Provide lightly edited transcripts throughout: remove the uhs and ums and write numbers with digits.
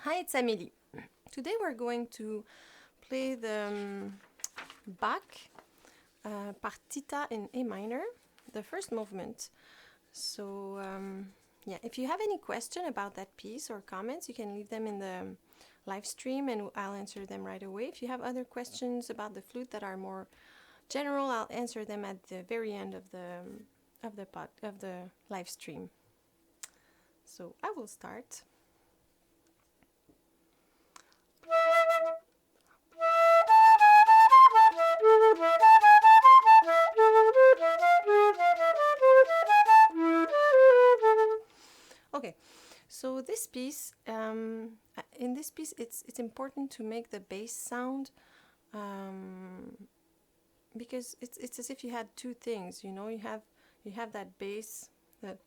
Hi, it's Amelie. Today we're going to play the Bach Partita in A minor, the first movement. So yeah, if you have any question about that piece or comments, you can leave them in the live stream and I'll answer them right away. If you have other questions about the flute that are more general, I'll answer them at the very end of the live stream. So I will start. Okay, so this piece, in this piece, it's important to make the bass sound, because it's as if you had two things. You know, you have that bass that.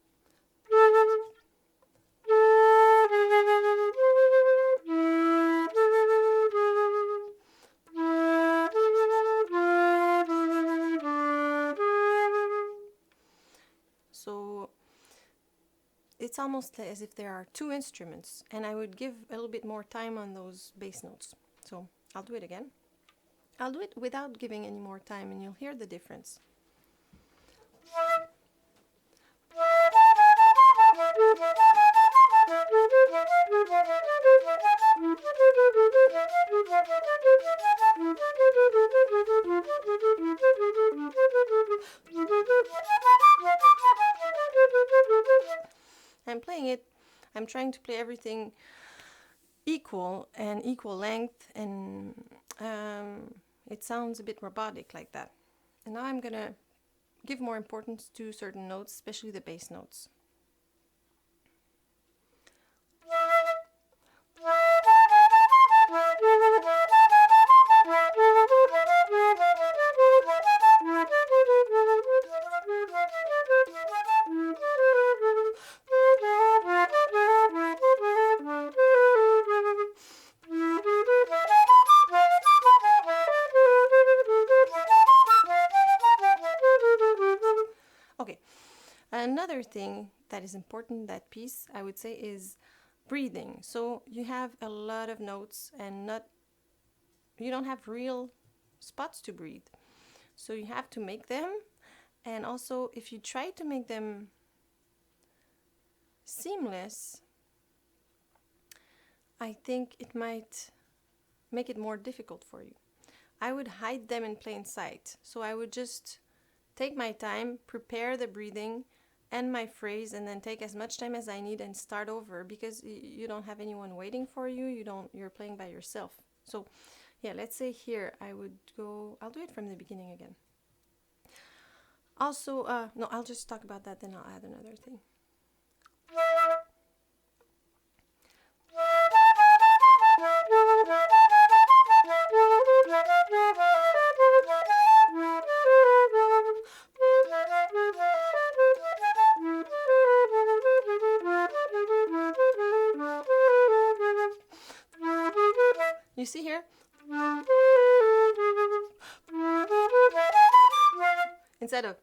So it's almost as if there are two instruments, and I would give a little bit more time on those bass notes. So I'll do it again. I'll do it without giving any more time, and you'll hear the difference. I'm playing it, I'm trying to play everything equal and equal length, and it sounds a bit robotic like that. And now I'm gonna give more importance to certain notes, especially the bass notes. Okay, another thing that is important in that piece, I would say, is breathing. So you have a lot of notes and you don't have real spots to breathe. So you have to make them, and also if you try to make them seamless, I think it might make it more difficult for you. I would hide them in plain sight. So I would just take my time, prepare the breathing and my phrase, and then take as much time as I need and start over, because you don't have anyone waiting for you. You're playing by yourself. So yeah, let's say here I'll do it from the beginning again. Also, no, I'll just talk about that, then I'll add another thing. You see here? Instead of.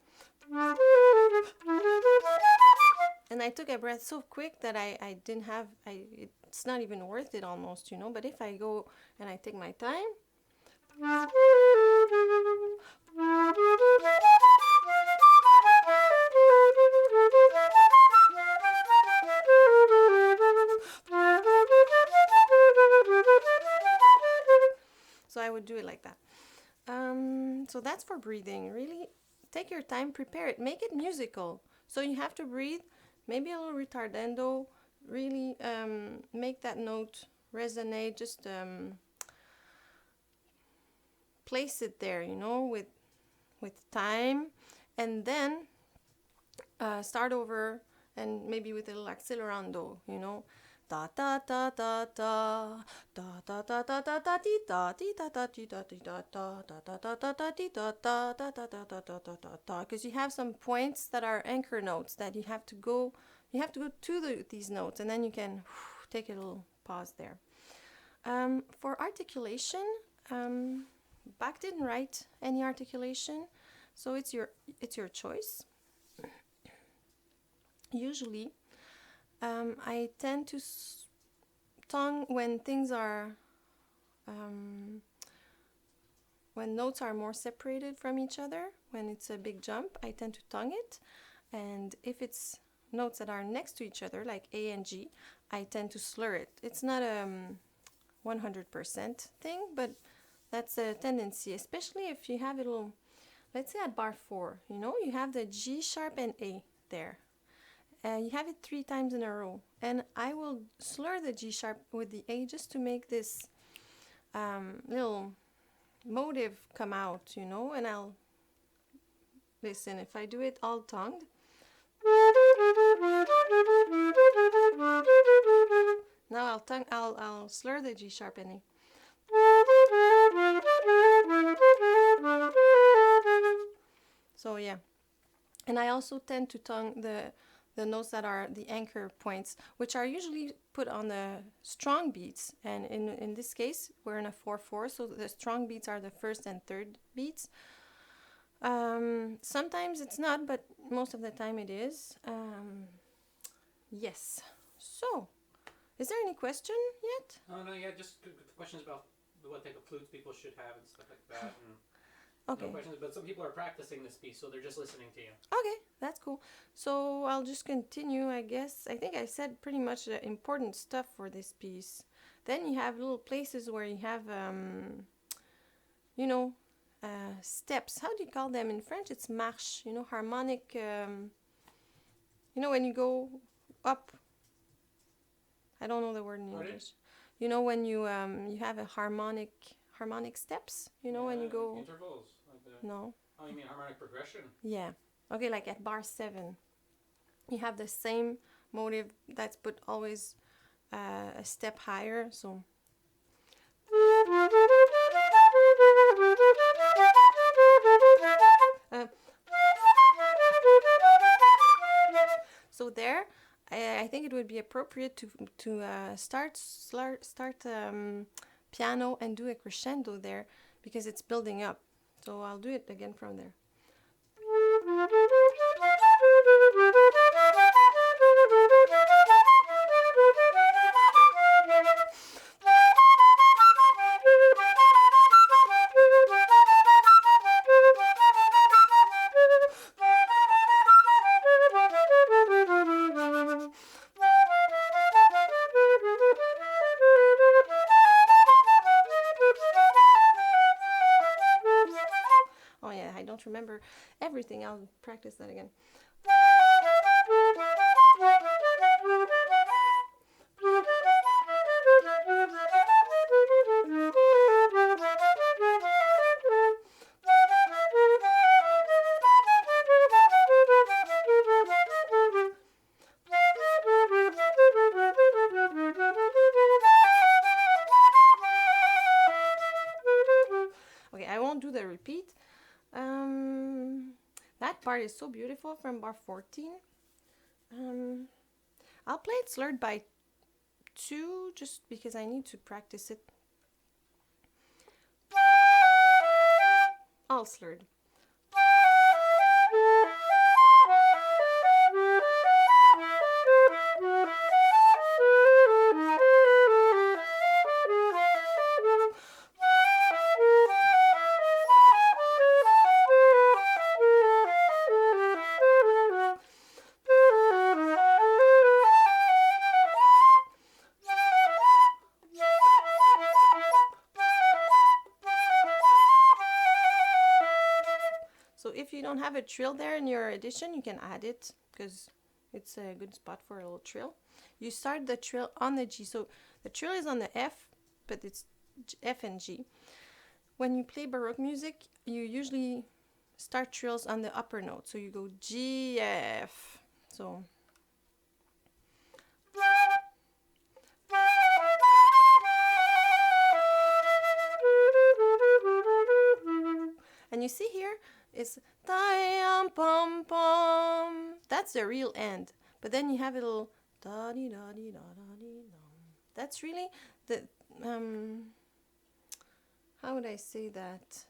And I took a breath so quick that I didn't have, it's not even worth it almost, you know. But if I go and I take my time. So I would do it like that. So that's for breathing. Really take your time, prepare it, make it musical. So you have to breathe, maybe a little retardando, really make that note resonate, just place it there, you know, with time, and then start over, and maybe with a little accelerando, you know. Da da da da da da da da da da da di da di da da di da di da da da da da da da di da da da da da da da da da, because you have some points that are anchor notes that you have to go to these notes, and then you can take a little pause there. For articulation, Bach didn't write any articulation, so it's your choice. Usually I tend tongue when things are when notes are more separated from each other. When it's a big jump, I tend to tongue it, and if it's notes that are next to each other, like A and G, I tend to slur it. It's not a 100% thing, but that's a tendency, especially if you have a little, let's say at bar 4, you know, you have the G sharp and A there. You have it 3 times in a row, and I will slur the G sharp with the A just to make this little motive come out, you know, and I'll listen. If I do it all tongued, now I'll slur the G sharp and A. So yeah, and I also tend to tongue the notes that are the anchor points, which are usually put on the strong beats, and in this case we're in a 4/4, so the strong beats are the first and third beats. Sometimes it's not, but most of the time it is. Yes. So, is there any question yet? Oh no, yeah, just questions about what type of flutes people should have and stuff like that. And Okay. no questions, but some people are practicing this piece, so they're just listening to you. Okay, that's cool. So I'll just continue, I guess. I think I said pretty much the important stuff for this piece. Then you have little places where you have, you know, steps. How do you call them in French? It's marche, you know, harmonic, you know, when you go up. I don't know the word in English. You know, when you have a harmonic steps, you know, when you go... Like intervals. Like the... No. Oh, you mean harmonic progression? Yeah. Okay, like at bar 7. You have the same motive that's put always a step higher, so... So there, I think it would be appropriate to start piano and do a crescendo there, because it's building up. So I'll do it again from there. Oh yeah, I don't remember everything. I'll practice that again. Okay, I won't do the repeat. That part is so beautiful from bar 14. I'll play it slurred by 2 just because I need to practice it. All slurred. So if you don't have a trill there in your edition, you can add it, because it's a good spot for a little trill. You start the trill on the G. So the trill is on the F, but it's F and G. When you play Baroque music, you usually start trills on the upper note. So you go G, F. So... And you see here, it's pom pom. That's the real end. But then you have a little da di da di da da di da. That's really the how would I say that?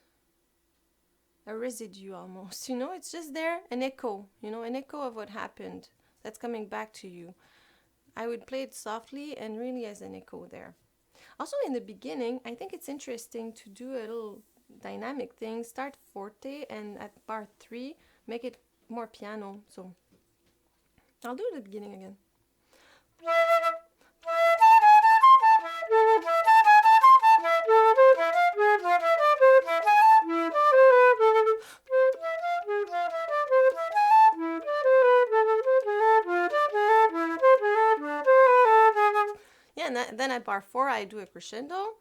A residue almost. You know, it's just there, an echo. You know, an echo of what happened. That's coming back to you. I would play it softly and really as an echo there. Also, in the beginning, I think it's interesting to do a little dynamic thing. Start forte and at bar 3, make it more piano. So I'll do it at the beginning again. Yeah, and then at bar 4, I do a crescendo.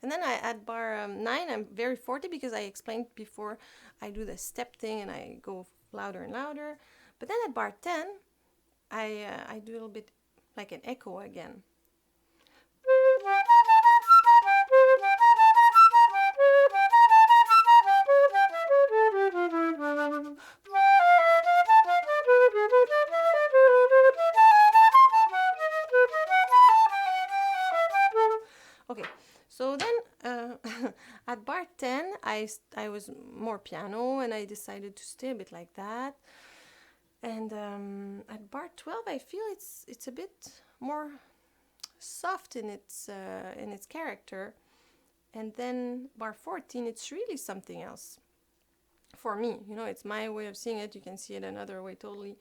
And then at bar 9, I'm very forte because I explained before I do the step thing and I go louder and louder. But then at bar 10, I do a little bit like an echo again. Okay, so then at bar 10, I was more piano and I decided to stay a bit like that. And at bar 12, I feel it's a bit more soft in its character. And then bar 14, it's really something else. For me, you know, it's my way of seeing it. You can see it another way totally.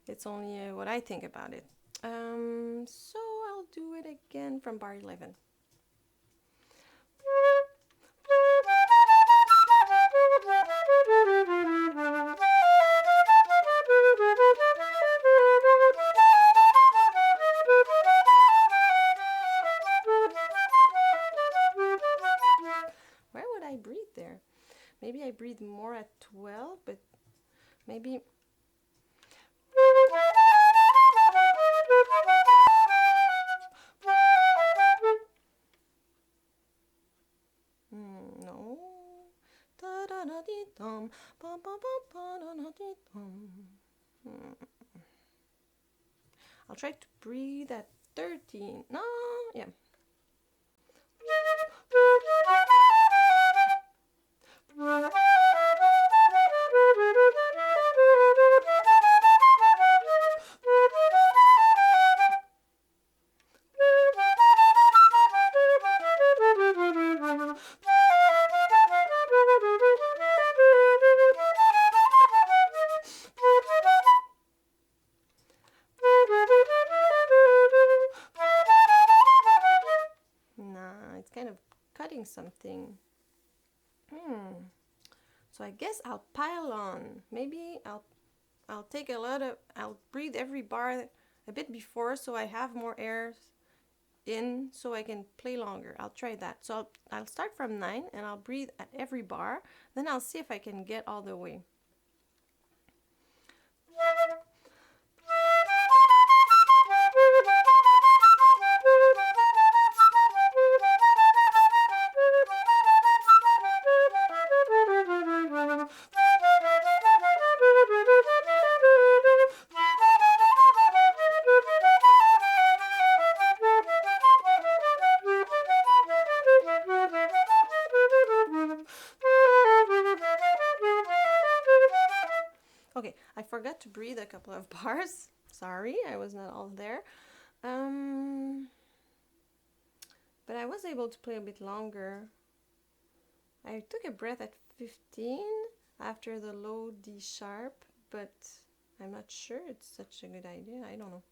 It's only what I think about it. So I'll do it again from bar 11. Where would I breathe there? Maybe I breathe more at 12, but maybe... no. I'll try to breathe at 13. No, yeah. Kind of cutting something. So I guess I'll pile on. Maybe I'll take I'll breathe every bar a bit before so I have more air in so I can play longer. I'll try that. So I'll start from 9 and I'll breathe at every bar. Then I'll see if I can get all the way. Okay, I forgot to breathe a couple of bars. Sorry, I was not all there. But I was able to play a bit longer. I took a breath at 15 after the low D sharp, but I'm not sure it's such a good idea. I don't know.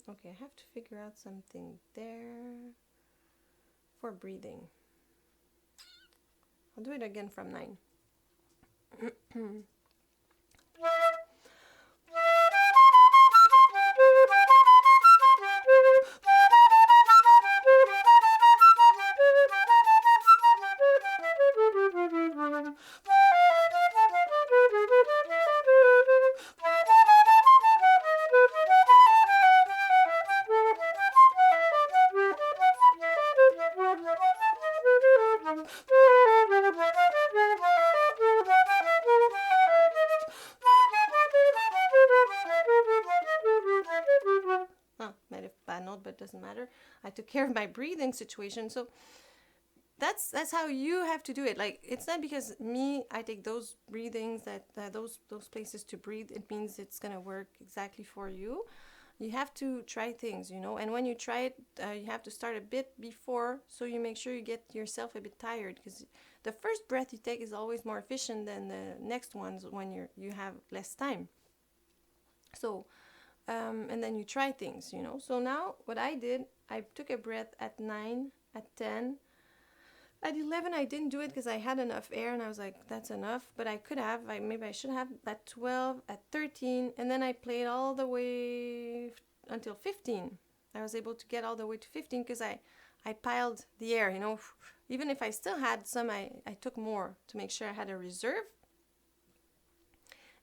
Okay, I have to figure out something there for breathing. I'll do it again from 9. Might have bad note, but doesn't matter. I took care of my breathing situation. So that's how you have to do it. Like, it's not because I take those breathings, that those places to breathe, it means it's gonna work exactly for you. You have to try things, and when you try it, you have to start a bit before, so you make sure you get yourself a bit tired, because the first breath you take is always more efficient than the next ones when you have less time. So and then you try things, So now what I did, I took a breath at 9, at 10. At 11, I didn't do it because I had enough air, and I was like, that's enough. But I could have, maybe I should have, at 12, at 13, and then I played all the way until 15. I was able to get all the way to 15 because I piled the air, Even if I still had some, I took more to make sure I had a reserve.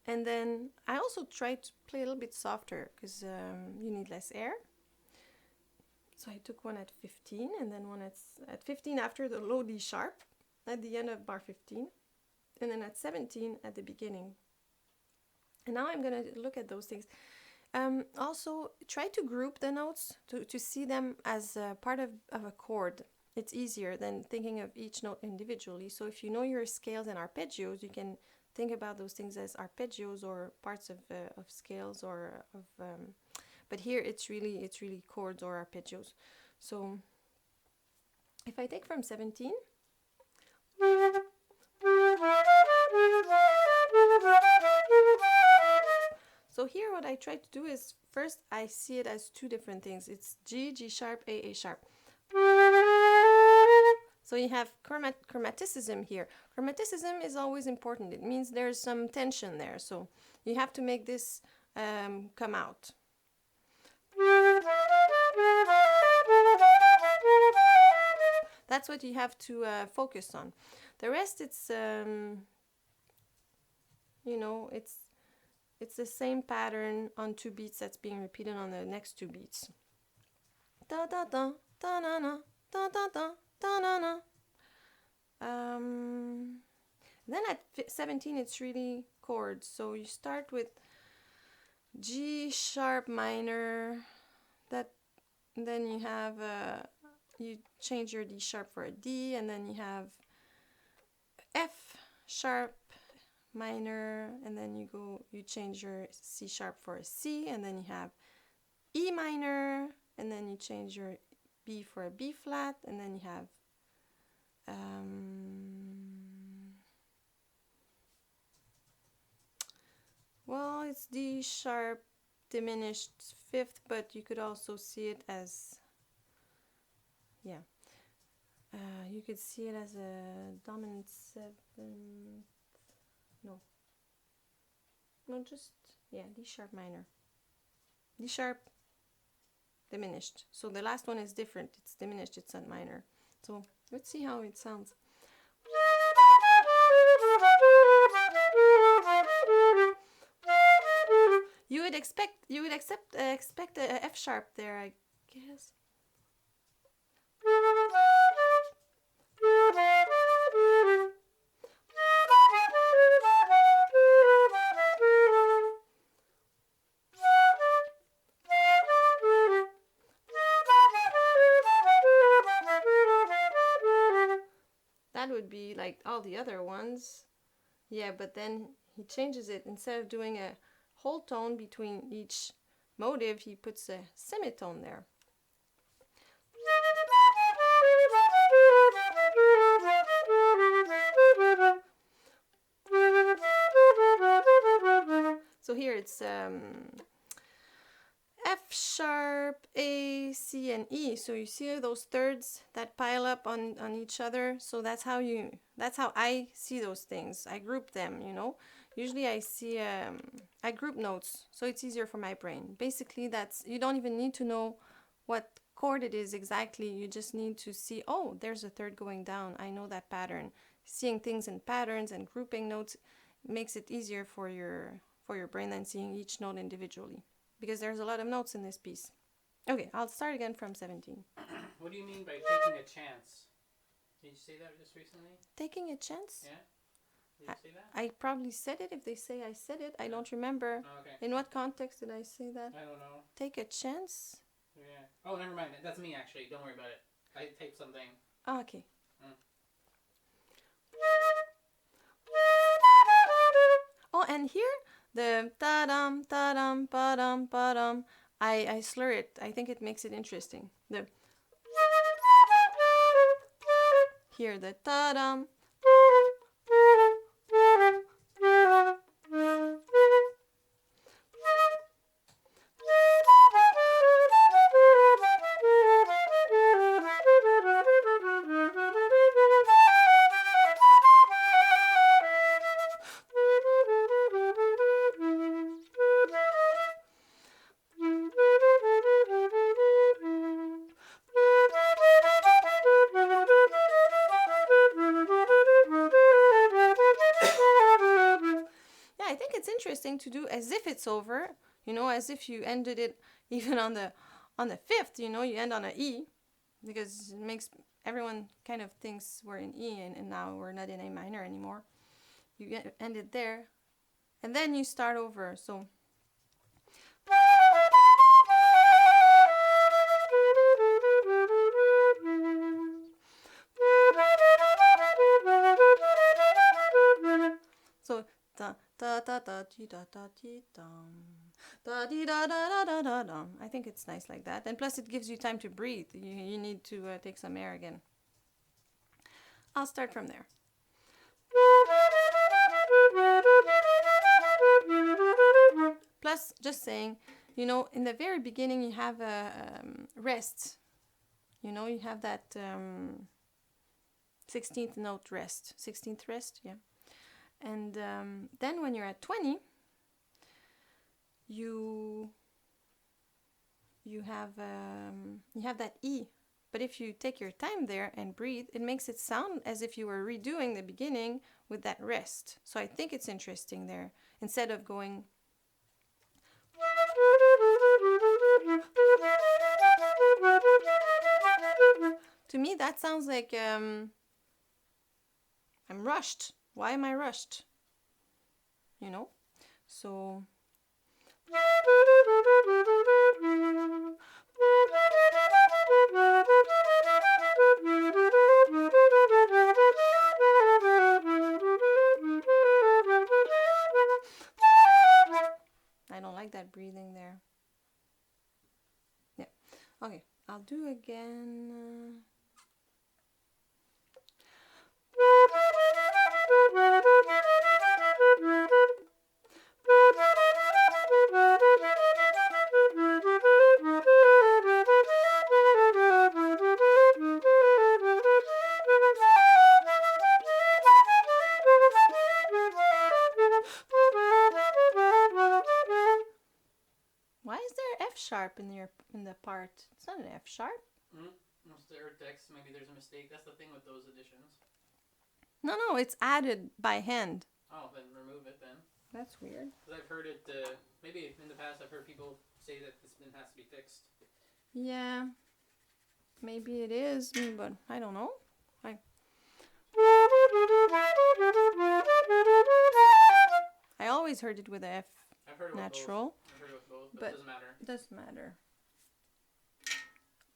And then I also tried to play a little bit softer because you need less air. So I took one at 15, and then one at 15 after the low D sharp at the end of bar 15, and then at 17 at the beginning. And now I'm going to look at those things. Also, try to group the notes to see them as part of a chord. It's easier than thinking of each note individually. So if you know your scales and arpeggios, you can think about those things as arpeggios or parts of scales or of... but here it's really chords or arpeggios. So if I take from 17, so here what I try to do is, first I see it as two different things. It's G, G sharp, A sharp. So you have chromaticism here. Chromaticism is always important. It means there's some tension there. So you have to make this come out. That's what you have to focus on. The rest, it's it's the same pattern on 2 beats that's being repeated on the next 2 beats. Da da da da na na da da da da na na. Then at 17, it's really chords. So you start with G sharp minor. Then you have you change your D sharp for a D, and then you have F sharp minor, and then you change your C sharp for a C, and then you have E minor, and then you change your B for a B flat, and then you have well, it's D sharp diminished 5th, but you could also see it as, you could see it as a dominant 7th. No, just, D sharp minor. D sharp diminished. So the last one is different. It's diminished, it's not minor. So let's see how it sounds. You would expect a F sharp there, I guess. That would be like all the other ones. Yeah, but then he changes it. Instead of doing a whole tone between each motive, he puts a semitone there. So here it's F sharp, A, C, and E. So you see those thirds that pile up on each other. So that's how I see those things. I group them, you know. Usually I group notes, so it's easier for my brain. Basically, you don't even need to know what chord it is exactly. You just need to see, oh, there's a third going down. I know that pattern. Seeing things in patterns and grouping notes makes it easier for your brain than seeing each note individually, because there's a lot of notes in this piece. Okay, I'll start again from 17. What do you mean by taking a chance? Did you say that just recently? Taking a chance? Yeah? Did you say that? I probably said it. If they say I said it, I don't remember. Oh, okay. In what context did I say that? I don't know. Take a chance? Yeah. Oh, never mind. That's me, actually. Don't worry about it. I typed something. Oh, okay. Oh, and here, the ta-dum, ta-dum, ba-dum, ba-dum, I slur it. I think it makes it interesting. Here, the ta-dum. Interesting to do as if it's over, you know, as if you ended it even on the fifth, you know, you end on an E, because it makes everyone kind of thinks we're in E and now we're not in A minor anymore. You end it there and then you start over. So da da da da dee da da dee dum da dee da da da da da dum. I think it's nice like that, and plus it gives you time to breathe. You need to take some air again. I'll start from there. Plus, just saying, you know, in the very beginning you have a rest. You know, you have that 16th note rest. 16th rest, yeah. And then when you're at 20, you have that E. But if you take your time there and breathe, it makes it sound as if you were redoing the beginning with that rest. So I think it's interesting there. Instead of going... To me, that sounds like I'm rushed. Why am I rushed? You know? So... I don't like that breathing there. Yeah. Okay, I'll do again. Why is there F sharp in the part? It's not an F sharp. Most of the text, maybe there's a mistake. That's the thing with those additions. No, it's added by hand. Oh, then remove it then. That's weird. Because I've heard it, maybe in the past I've heard people say that this bin has to be fixed. Yeah, maybe it is, but I don't know. I always heard it with a F. I've heard it natural. With both. I've heard it with both, but it doesn't matter. It doesn't matter.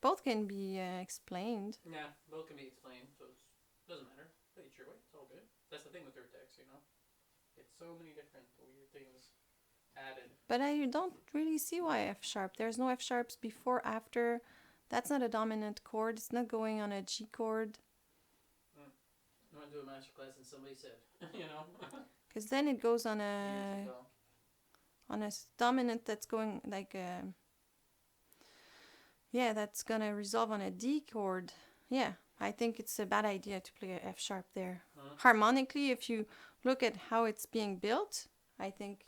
Both can be explained. Yeah, both can be explained, so it doesn't matter. But it's your way. It's all good. That's the thing with third text, you know. It's so many different weird things added. But I don't really see why F sharp. There's no F sharps before, after. That's not a dominant chord. It's not going on a G chord. I went to a master class and somebody said, you know. Because then it goes on a dominant that's going like Yeah, that's gonna resolve on a D chord. Yeah, I think it's a bad idea to play a F sharp there. Harmonically, if you look at how it's being built, I think,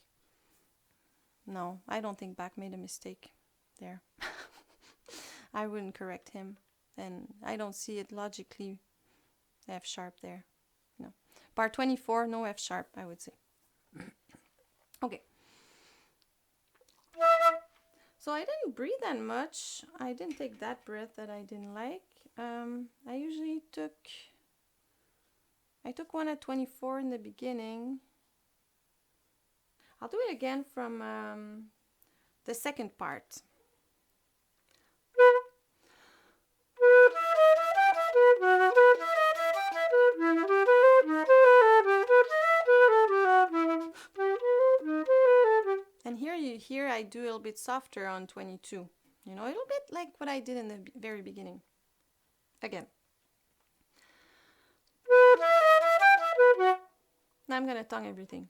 no, I don't think Bach made a mistake there. I wouldn't correct him. And I don't see it logically F sharp there. No. Bar 24, no F sharp, I would say. Okay. So I didn't breathe that much. I didn't take that breath that I didn't like. I usually took one at 24 in the beginning. I'll do it again from the second part. And here you hear I do a little bit softer on 22. You know, a little bit like what I did in the very beginning. Again. Now I'm gonna tongue everything.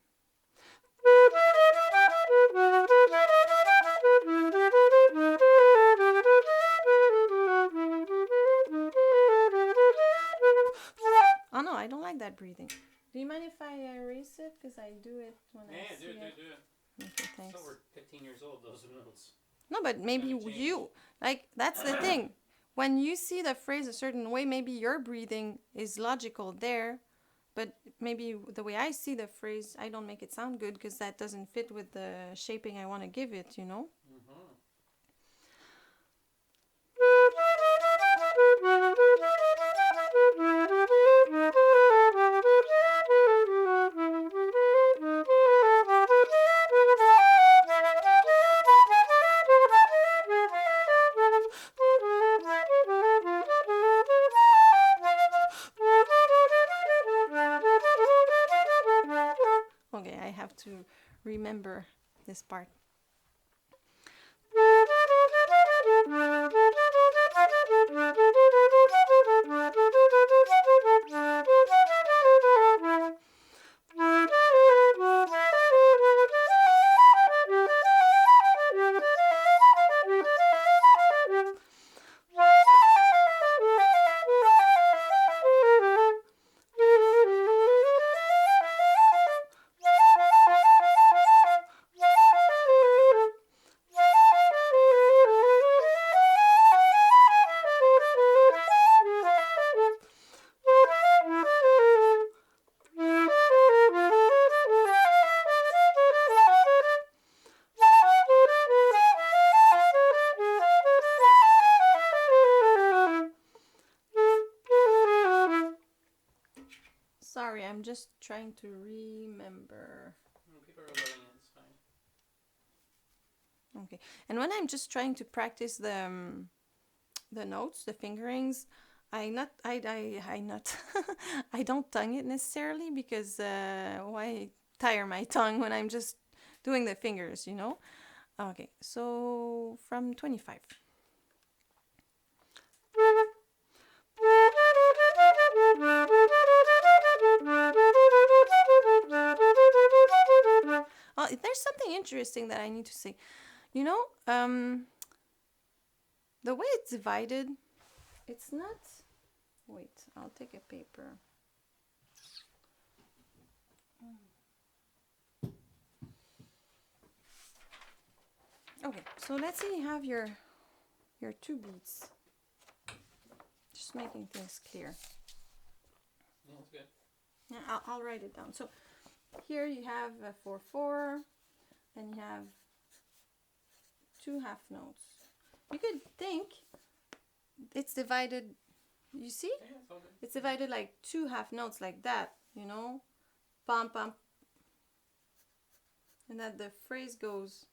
Oh no, I don't like that breathing. Do you mind if I erase it? Because I do it when I see it. Yeah, do it. Okay, thanks. So we're 15 years old, those notes. No, but maybe you, like, that's the thing. When you see the phrase a certain way, maybe your breathing is logical there, but maybe the way I see the phrase, I don't make it sound good because that doesn't fit with the shaping I want to give it, you know? Okay, I have to remember this part. Sorry, I'm just trying to remember. People are loving it, it's fine. Okay, and when I'm just trying to practice the notes, the fingerings, I don't tongue it necessarily because why tire my tongue when I'm just doing the fingers, you know? Okay, so from 25. Oh, there's something interesting that I need to say. You know, the way it's divided, it's not... Wait, I'll take a paper. Okay, so let's say you have your two beats. Just making things clear. Yeah, that's good. Yeah, I'll write it down. So here you have a 4/4, and you have two half notes. You could think it's divided. You see? Yeah, it's all good. It's divided like two half notes like that, you know? Pam pam. And that the phrase goes.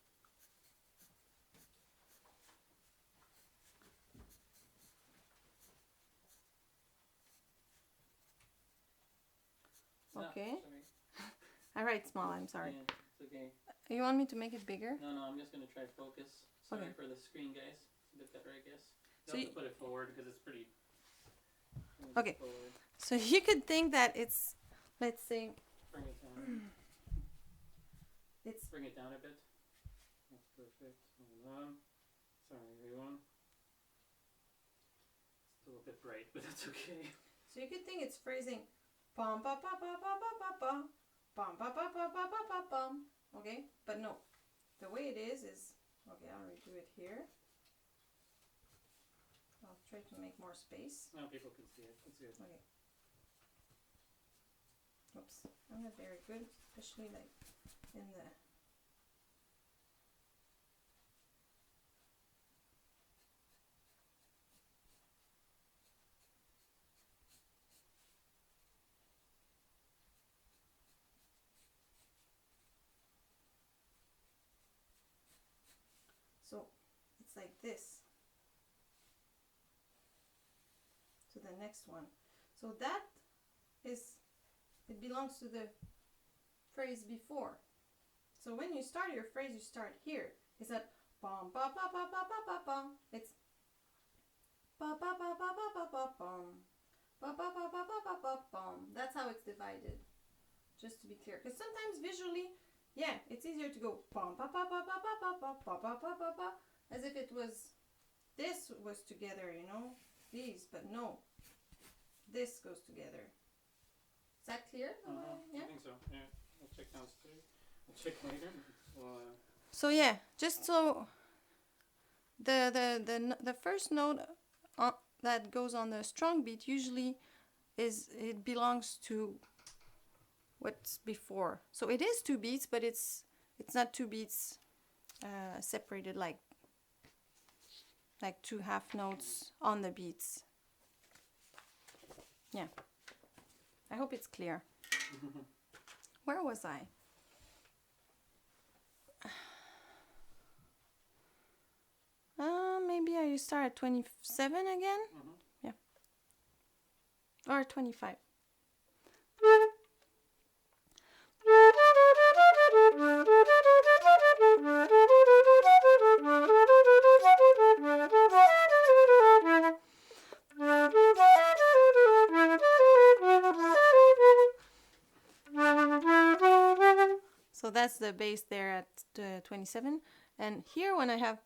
Okay. Sorry. I write small, I'm sorry. Yeah, it's okay. You want me to make it bigger? No, I'm just going to try to focus. Sorry Okay. for the screen, guys. It's a bit better, I guess. So You have to put it forward because it's pretty... Okay. Forward. So you could think that it's, let's say, Bring it down. it's... Bring it down a bit. That's perfect. Hold on. Sorry, everyone. bit bright, but that's okay. So you could think it's phrasing pom pa pa pa pa pa pa pa pom pa pa pa pa pa pa pom. Okay, but no, the way it is okay. I'll redo it here. I'll try to make more space. Now people can see it. That's good. Okay. Oops, I'm not very good, especially like in the. So it's like this to the next one. So that is, it belongs to the phrase before. So when you start your phrase, you start here. It's that bum ba ba ba ba ba ba bum. It's ba ba ba ba ba ba ba bum. Ba ba ba ba ba ba ba bum. That's how it's divided. Just to be clear, because sometimes visually, yeah, it's easier to go bum ba ba ba ba ba ba ba ba ba ba ba ba, as if it was this was together, you know, these, but no, this goes together. Is that clear? Yeah? I think so. Yeah, I'll check downstairs. I'll check later. Well, so yeah, just so the first note that goes on the strong beat usually it belongs to what's before. So it is 2 beats, but it's not 2 beats separated like 2 half notes on the beats. Yeah. I hope it's clear. Where was I? Maybe I start at 27 again? Yeah. Or 25. So that's the bass there at 27. And here when I have,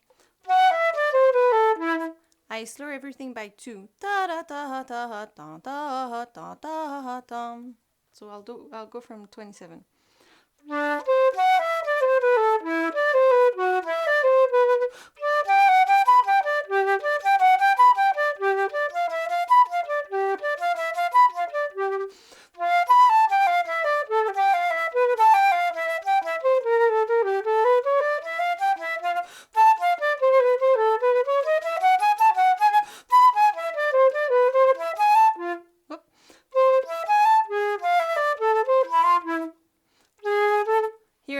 I slur everything by 2. Da da da da da da da da da. So I'll go from 27.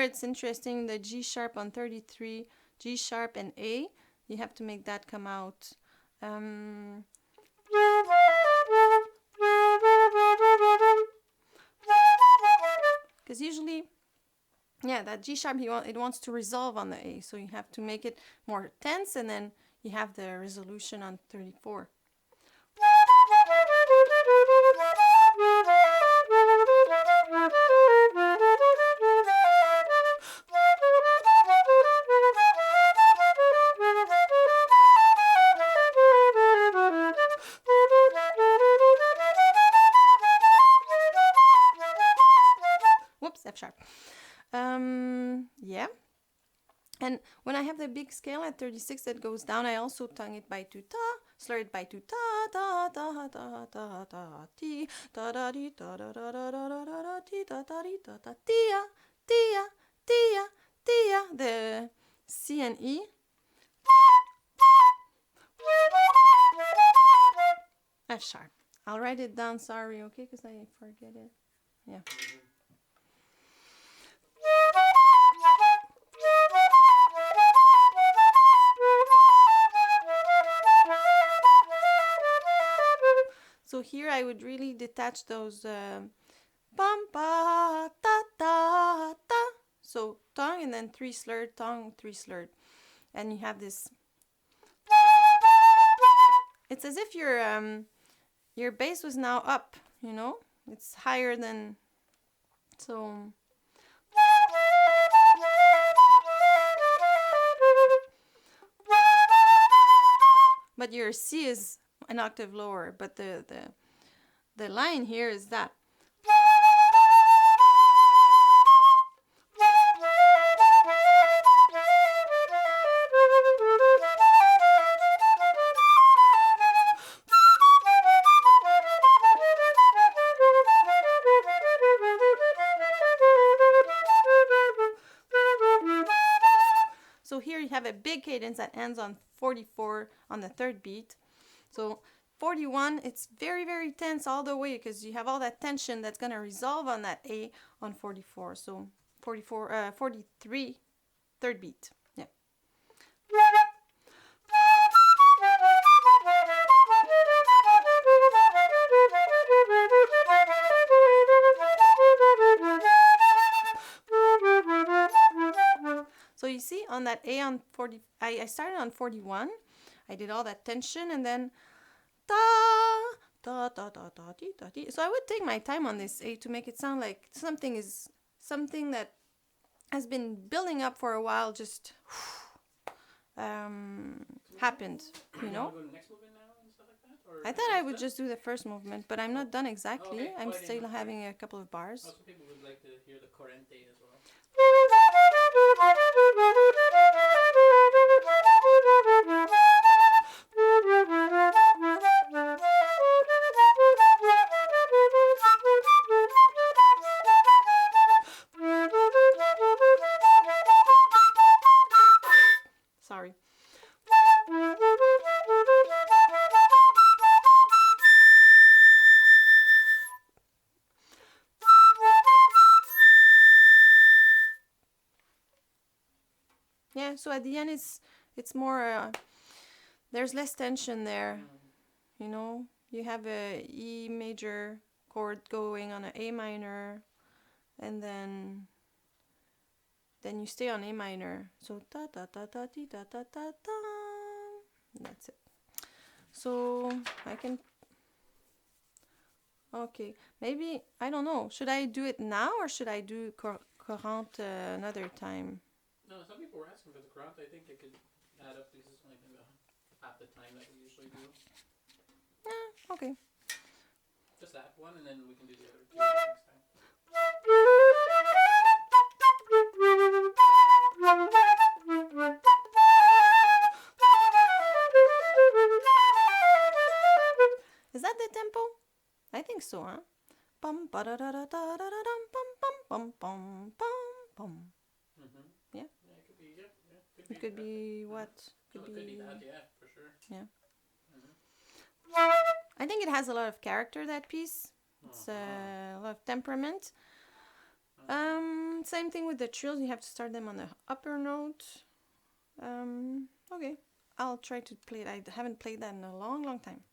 It's interesting, the G sharp on 33, G sharp and A, you have to make that come out. Because usually, yeah, that G sharp, it wants to resolve on the A, so you have to make it more tense, and then you have the resolution on 34. F sharp. Yeah. And when I have the big scale at 36 that goes down, I also tongue it by 2 ta, slur it by 2 ta ta ta ta ta ta ti ta da di ta da da da da da da ti ta ta di ta ta tia tia tia tia. The C and E. F sharp. I'll write it down. Sorry, okay, because I forget it. Yeah. So here I would really detach those bum ba ta ta ta. So tongue and then 3 slurred, tongue, 3 slurred, and you have this. It's as if your bass was now up. You know, it's higher than so. But your C is an octave lower, but the line here is that. So here you have a big cadence that ends on 44 on the third beat. So 41, it's very, very tense all the way because you have all that tension that's going to resolve on that A on 44. So 43, third beat. Yeah. So you see on that A on 40, I started on 41. I did all that tension and then da da da da da da da. So I would take my time on this A to make it sound like something that has been building up for a while just happened, you know. Go to the next movement now and stuff like that? Or I thought I would just do the first movement, but I'm not done exactly. Okay. I'm Oh, I didn't still know. having a couple of bars. Also, people would like to hear the corrente as well. Sorry. Yeah, so at the end it's more there's less tension there. You know, you have a E major chord going on an A minor, and then you stay on A minor. So ta ta ta ta ti ta ta ta ta. That's it. So I can. Okay, maybe I don't know. Should I do it now or should I do courante another time? No, some people were asking for the corrente. I think they could add up because it's only been about half the time that we usually do. Yeah, okay. Just that one, and then we can do the other two next time. Is that the tempo? I think so, huh? Bum ba da da da da da da dum bum bum bum bum bum bum. Yeah. Yeah, it could be. Yeah, yeah. It could be what? No, it could be that. Yeah, for sure. Yeah. I think it has a lot of character, that piece. It's a lot of temperament. Same thing with the trills. You have to start them on the upper note. Okay. I'll try to play it. I haven't played that in a long, long time.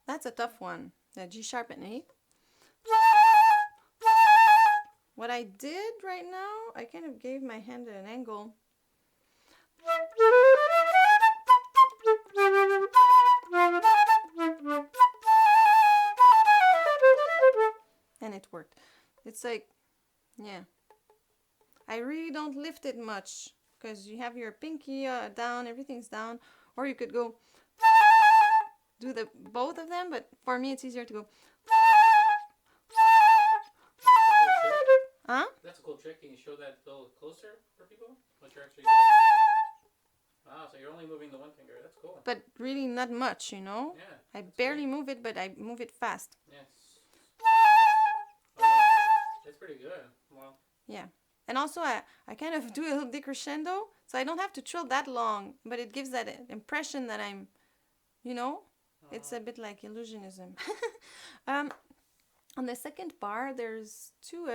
That's a tough one. The G sharp and A. What I did right now, I kind of gave my hand an angle. And it worked. It's like, yeah. I really don't lift it much because you have your pinky down, everything's down. Or you could go do both of them, but for me it's easier to go. Huh? That's a cool trick. Can you show that a little closer for people? What you're actually doing? Wow, so you're only moving the one finger. That's cool. But really not much, you know? Yeah. I barely move it, but I move it fast. Yes. Oh, yeah. That's pretty good. Wow. Yeah. And also I kind of do a little decrescendo, so I don't have to trill that long, but it gives that impression that I'm, you know? It's a bit like illusionism. On the second bar, there's two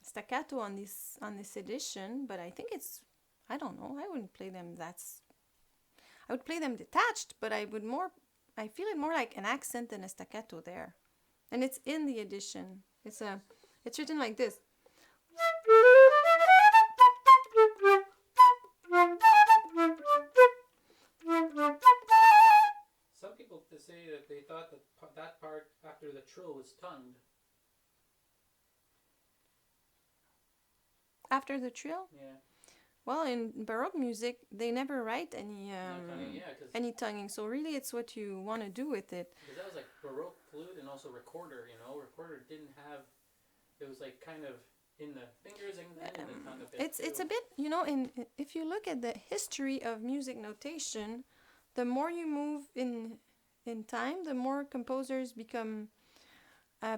staccato on this edition, but I think it's, I don't know, I wouldn't play them I would play them detached, but I feel it more like an accent than a staccato there. And it's in the edition. It's written like this. Some people say say that they thought that that part after the trill was tongued. After the trill? Yeah. Well, in Baroque music, they never write any tonguing. So really, it's what you want to do with it. Because that was like Baroque flute and also recorder. Recorder didn't have. It was like kind of in the fingers and in the tongue a bit. It's a bit, if you look at the history of music notation, the more you move in time, the more composers become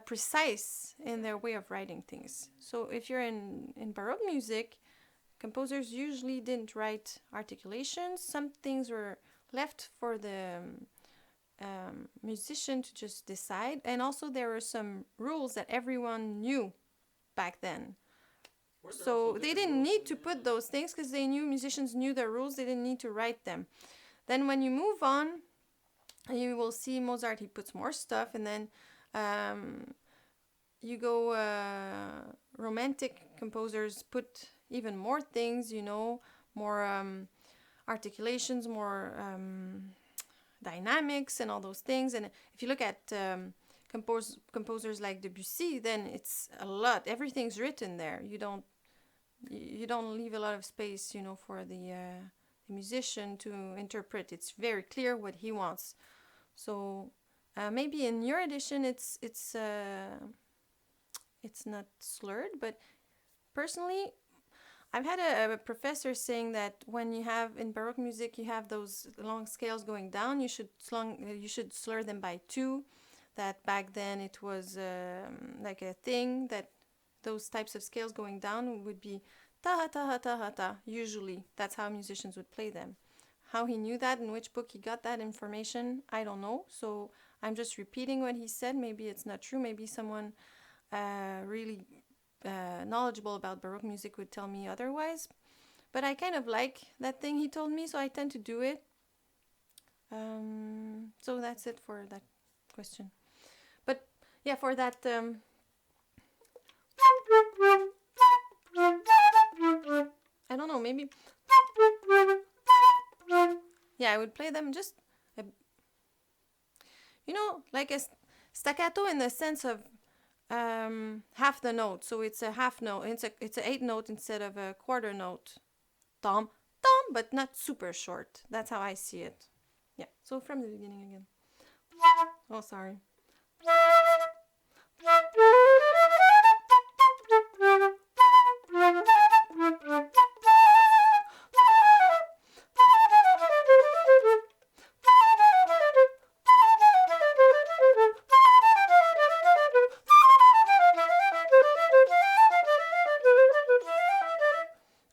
precise in their way of writing things. So if you're in Baroque music, composers usually didn't write articulations. Some things were left for the musician to just decide. And also there were some rules that everyone knew back then. So they didn't need to put those things because musicians knew the rules. They didn't need to write them. Then when you move on, you will see Mozart, he puts more stuff, and then you go romantic composers put even more things, more articulations, more dynamics and all those things. And if you look at composers like Debussy, then it's a lot. Everything's written there. You don't leave a lot of space, for the musician to interpret. It's very clear what he wants. So maybe in your edition it's not slurred, but personally, I've had a professor saying that when you have in Baroque music, you have those long scales going down, you should slur them by 2. That back then it was like a thing that those types of scales going down would be ta ta ta ta. Usually, that's how musicians would play them. How he knew that, in which book he got that information, I don't know. So I'm just repeating what he said. Maybe it's not true. Maybe someone really knowledgeable about Baroque music would tell me otherwise. But I kind of like that thing he told me, so I tend to do it. So that's it for that question. But yeah, for that... I don't know, maybe... Yeah, I would play them just... like a staccato in the sense of half the note. So it's a half note. It's an 8 note instead of a quarter note. Tom, tom, but not super short. That's how I see it. Yeah, so from the beginning again. Oh, sorry.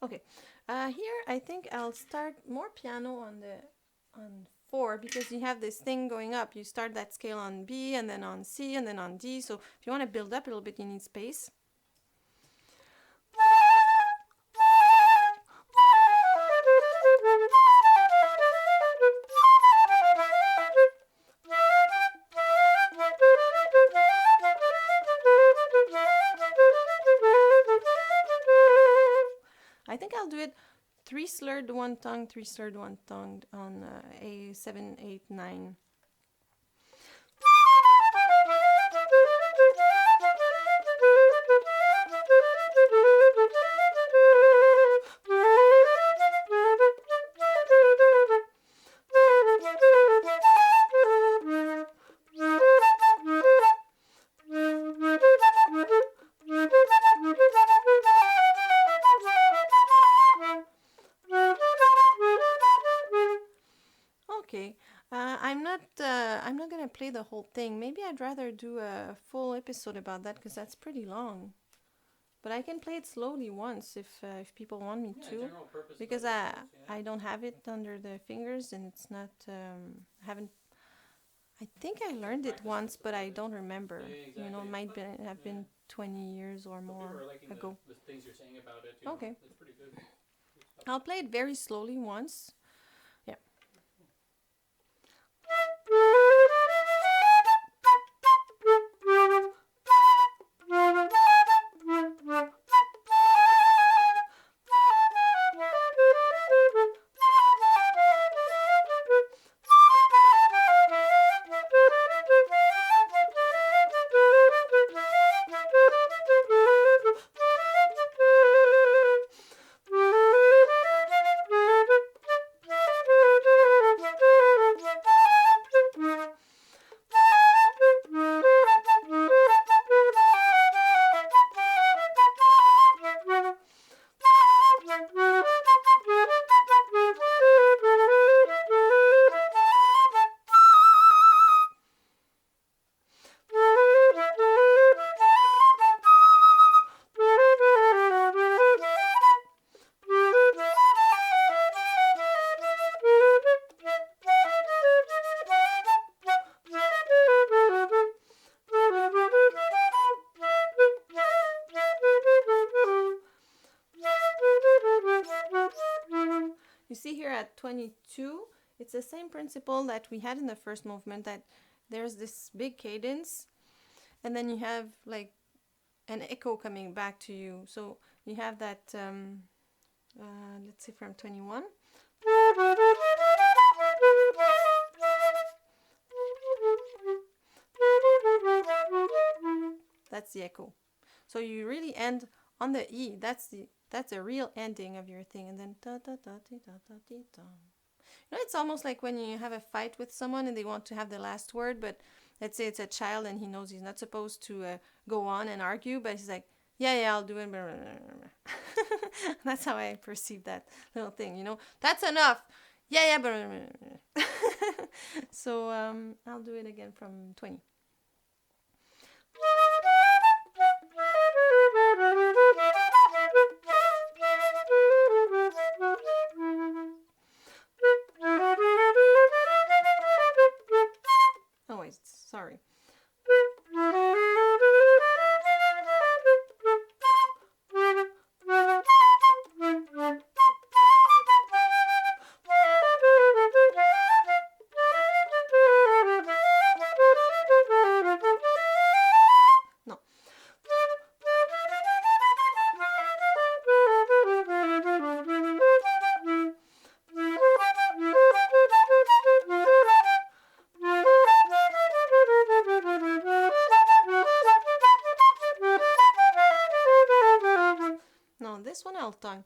Okay, here I think I'll start more piano on 4 because you have this thing going up. You start that scale on B and then on C and then on D. So if you want to build up a little bit, you need space. I think I'll do it 3 slurred, 1 tongue, 3 slurred, 1 tongued on A7, 8, 9. Okay, I'm not gonna play the whole thing. Maybe I'd rather do a full episode about that because that's pretty long. But I can play it slowly once if people want me to, because I don't have it under the fingers and it's not haven't. I think I learned it once, but I don't remember. Exactly. It might have been 20 years or more ago. The things you're saying about it. Okay. It's pretty good. I'll play it very slowly once. Yeah. at 22, it's the same principle that we had in the first movement, that there's this big cadence, and then you have like an echo coming back to you. So you have that, let's see, from 21. That's the echo. So you really end on the E. That's a real ending of your thing. And then da da da da da da da. You know, it's almost like when you have a fight with someone and they want to have the last word, but let's say it's a child and he knows he's not supposed to go on and argue, but he's like, yeah, I'll do it. That's how I perceive that little thing, you know. That's enough. Yeah. So I'll do it again from 20. Oh wait, sorry. No. No, this one I'll time.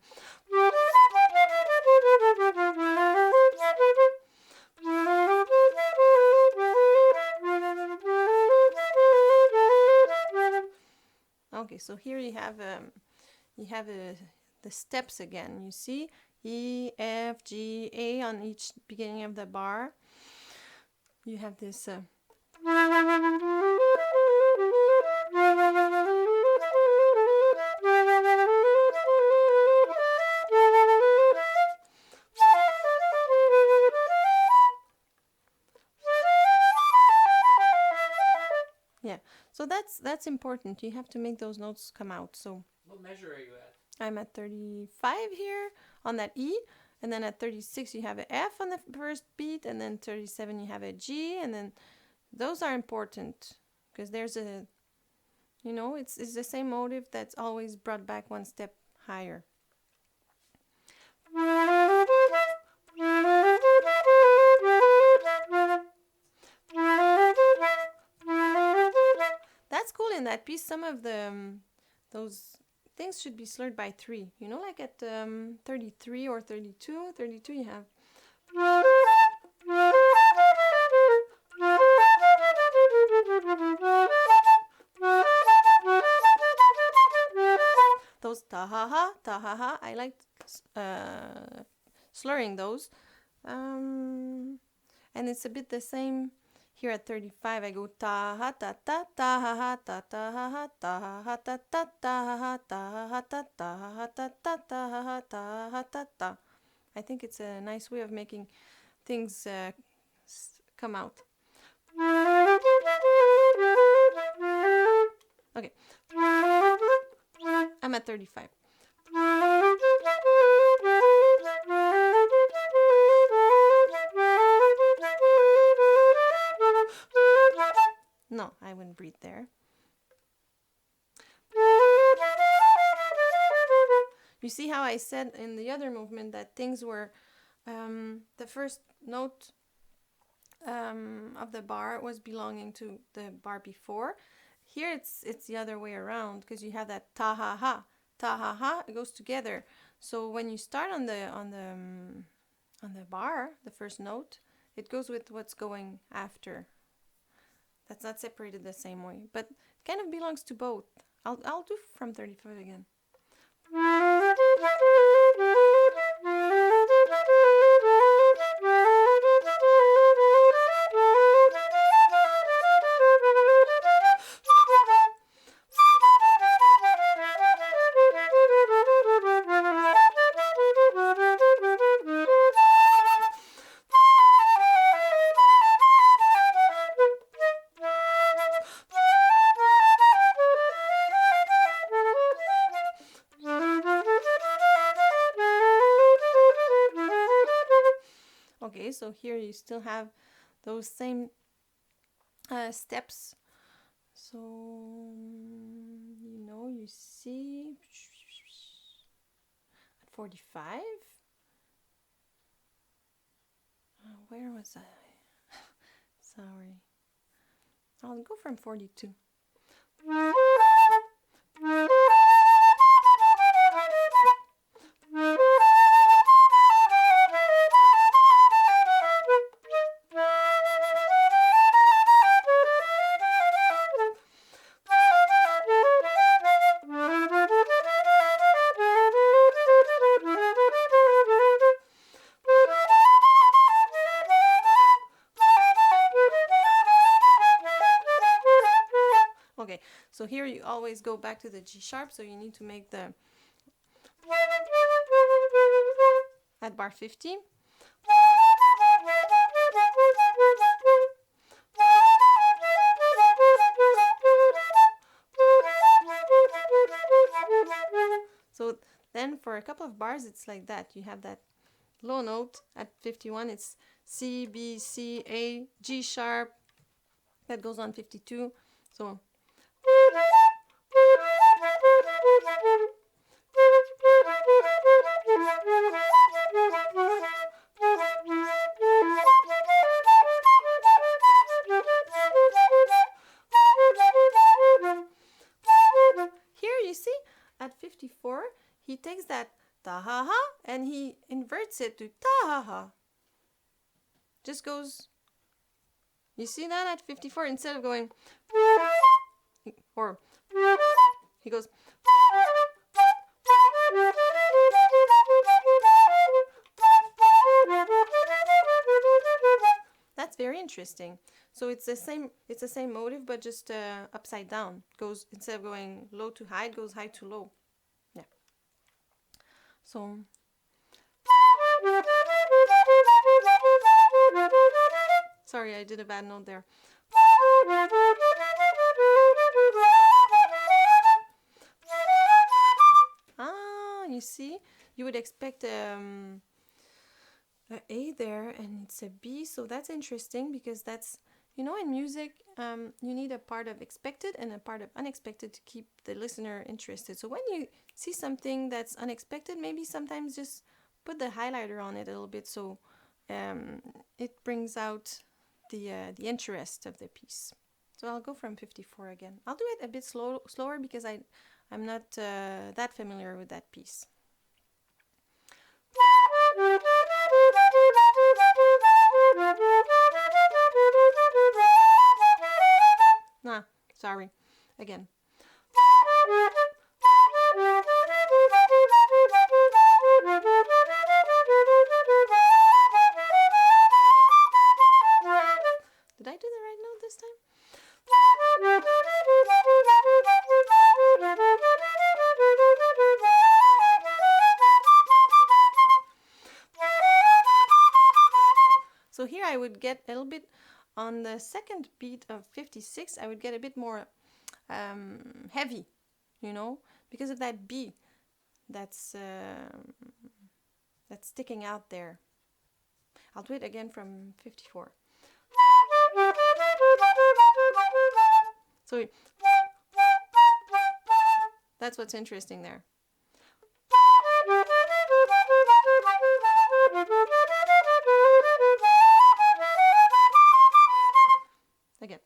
Okay, so here you have the steps again. You see E, F, G, A on each beginning of the bar. You have this. Yeah, so that's important. You have to make those notes come out. So what measure are you at? I'm at 35 here on that E, and then at 36 you have an F on the first beat, and then 37 you have a G, and then those are important because there's a, you know, it's the same motive that's always brought back one step higher. That's cool. In that piece, some of the those things should be slurred by 3. You know, like at 33 or 32. 32 you have. Those ta-ha-ha. I like slurring those. And it's a bit the same here at 35. I go ta-ha ta-ta ta-ha-ha ta-ta-ha-ha ta-ha-ha ta-ta ta-ha-ha ta-ha-ha ta-ta-ha ta-ta ta-ha-ha ta-ha ta-ta. I think it's a nice way of making things come out. Okay. I'm at 35. No, I wouldn't breathe there. You see how I said in the other movement that things were the first note of the bar was belonging to the bar before. Here it's the other way around because you have that ta-ha-ha. Ta-ha-ha, it goes together. So when you start on the bar, the first note, it goes with what's going after. That's not separated the same way, but it kind of belongs to both. I'll do from 35 again. So here you still have those same steps. So, you know, you see at 45. Where was I? Sorry. I'll go from 42. Okay, so here you always go back to the G sharp, so you need to make the at bar 50. So then for a couple of bars it's like that. You have that low note at 51, it's C, B, C, A, G sharp. That goes on 52. So here you see at 54 he takes that ta-ha-ha and he inverts it to ta-ha-ha. Just goes, you see that at 54, instead of going or he goes that's very interesting. So it's the same motive, but just upside down. Goes, instead of going low to high, it goes high to low. Yeah. So sorry, I did a bad note there. Ah, you see, you would expect a A there, and it's a B, so that's interesting, because that's, you know, in music, you need a part of expected and a part of unexpected to keep the listener interested. So when you see something that's unexpected, maybe sometimes just put the highlighter on it a little bit, so it brings out the interest of the piece. So I'll go from 54 again. I'll do it a bit slower because I'm not that familiar with that piece. Nah, sorry. Again. Did I do the right note this time? So here I would get a little bit on the second beat of 56, I would get a bit more heavy, you know, because of that B that's sticking out there. I'll do it again from 54. So that's what's interesting there. Again.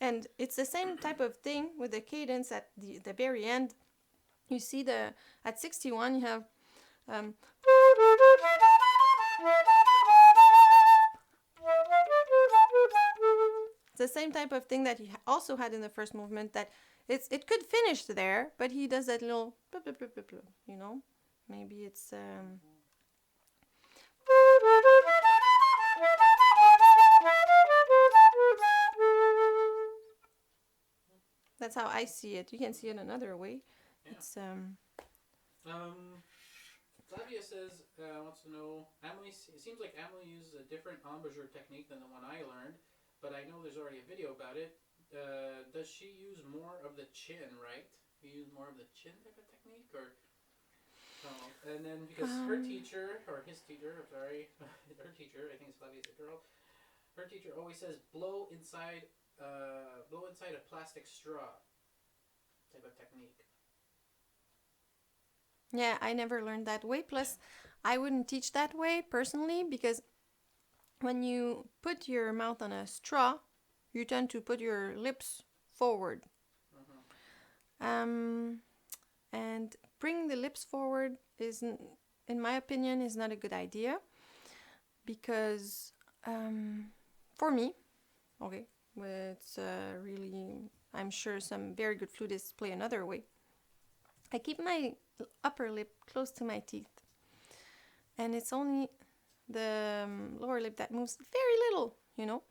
And it's the same type of thing with the cadence at the very end. You see at 61 you have it's the same type of thing that he also had in the first movement, that it could finish there, but he does that little, you know, maybe it's That's how I see it. You can see it another way. Yeah. It's Flavia says, wants to know, Amelie, it seems like Amelie uses a different embouchure technique than the one I learned, but I know there's already a video about it. Does she use more of the chin, right? You use more of the chin type of technique, or? Oh, and then because her teacher, or his teacher, I'm sorry, her teacher, I think it's Flavia's a girl, her teacher always says blow inside a plastic straw type of technique. Yeah, I never learned that way. Plus, I wouldn't teach that way personally because when you put your mouth on a straw, you tend to put your lips forward. And bringing the lips forward is, in my opinion, is not a good idea because for me, okay, it's really, I'm sure some very good flutists play another way. I keep my upper lip close to my teeth, and it's only the lower lip that moves very little, you know.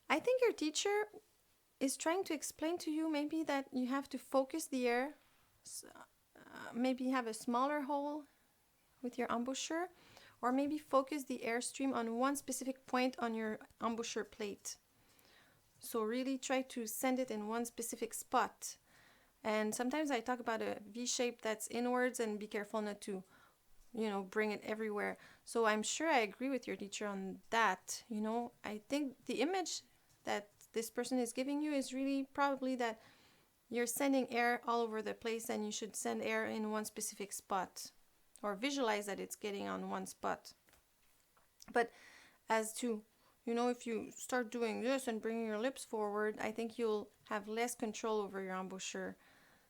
I think your teacher is trying to explain to you maybe that you have to focus the air, maybe have a smaller hole with your embouchure, or maybe focus the airstream on one specific point on your embouchure plate. So really try to send it in one specific spot. And sometimes I talk about a V shape that's inwards, and be careful not to, bring it everywhere. So I'm sure I agree with your teacher on that. I think the image that this person is giving you is really probably that you're sending air all over the place and you should send air in one specific spot, or visualize that it's getting on one spot. But as to, if you start doing this and bringing your lips forward, I think you'll have less control over your embouchure.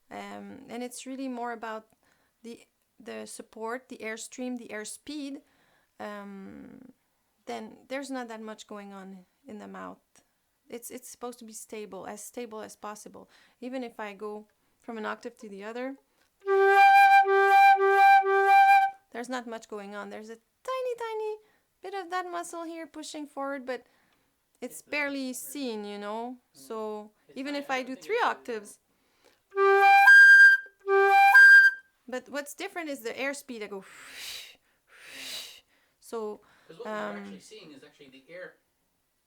And it's really more about the support, the airstream, the airspeed. Then there's not that much going on in the mouth. It's supposed to be stable as possible. Even if I go from an octave to the other, there's not much going on. There's a tiny bit of that muscle here pushing forward, but it's barely seen, So even if I do 3 octaves, but what's different is the airspeed. I go. So. Because what we're actually seeing is actually the air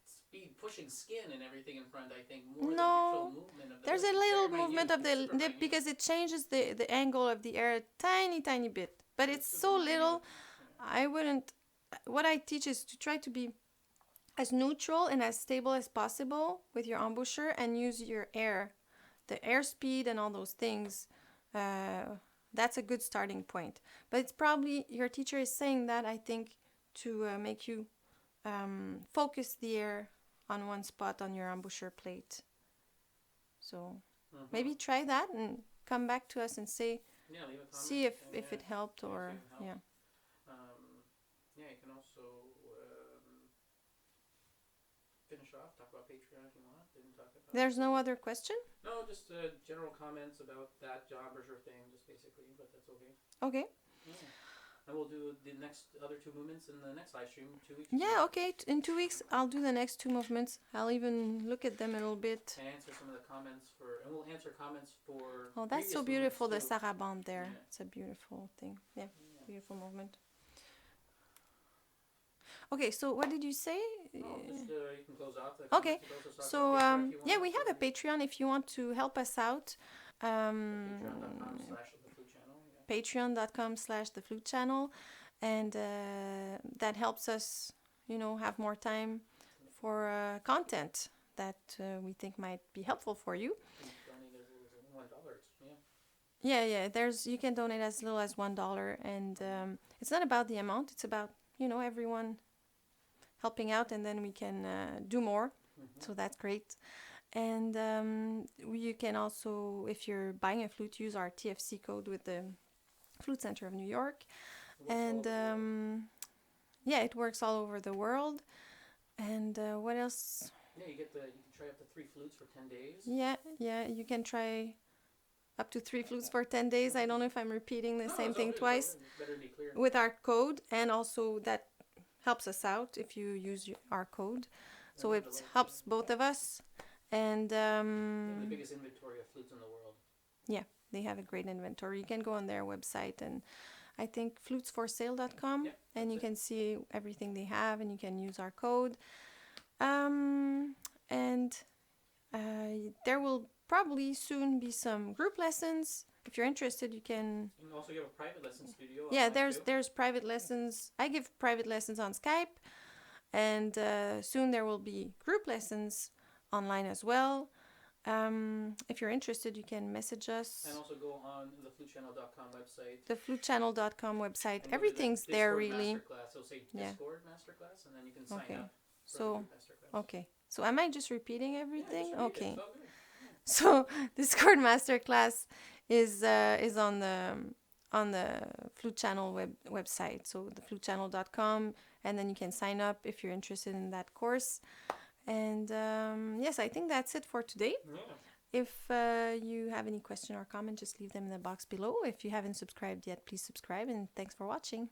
speed pushing skin and everything in front. I think more than actual movement of the there's lip. a little movement of the lip because it changes the angle of the air a tiny bit, but it's so little. I wouldn't. What I teach is to try to be as neutral and as stable as possible with your embouchure and use your air, the airspeed and all those things. That's a good starting point. But it's probably your teacher is saying that, I think, to make you focus the air on one spot on your embouchure plate. So maybe try that and come back to us and say, leave a comment, see if it helped or yeah. Yeah, you can also finish off, talk about Patreon if you want. Didn't talk about. There's no other question? No, just general comments about that embouchure thing, just basically, but that's okay. Okay. Yeah. And we'll do the next other 2 movements in the next live stream in 2 weeks. Yeah, okay. In 2 weeks, I'll do the next 2 movements. I'll even look at them a little bit. And answer some of the comments and we'll answer comments for. Oh, that's so beautiful, the sarabande there. Yeah. It's a beautiful thing. Yeah, beautiful movement. Okay, so what did you say? Oh, just you can close out. Okay, so yeah, we have a Patreon if you want to help us out. Patreon.com/theflutechannel, and that helps us, have more time for content that we think might be helpful for you. Yeah. You can donate as little as $1, and it's not about the amount. It's about everyone helping out, and then we can do more. So that's great. And you can also, if you're buying a flute, use our TFC code with the Flute Center of New York. And it works all over the world. And what else? Yeah, you can try up to 3 flutes for 10 days. Yeah, you can try up to 3 flutes for 10 days. I don't know if I'm repeating the same thing twice. Better be clear. With our code, and also that helps us out if you use our code. So it helps both of us. And They have the biggest inventory of flutes in the world. yeah, they have a great inventory. You can go on their website, and I think flutesforsale.com, Yeah, and you that's it. can see everything they have, and you can use our code. And there will probably soon be some group lessons. If you're interested, you can. You can also give a private lesson studio. Yeah, online too. there's private lessons. I give private lessons on Skype, and soon there will be group lessons online as well. If you're interested, you can message us. And also go on the flutechannel.com website. The flutechannel.com website. And Everything's the there, Discord really. Masterclass. It'll say Yeah. Discord Masterclass, and then you can sign Okay. up for So- the group Masterclass. Okay. So am I just repeating Yeah, everything? just read Okay. It. It's all good. So Discord Masterclass is on the Flute Channel website. So the flutechannel.com, and then you can sign up if you're interested in that course. And yes, I think that's it for today. Yeah. If you have any question or comment, just leave them in the box below. If you haven't subscribed yet, please subscribe, and thanks for watching.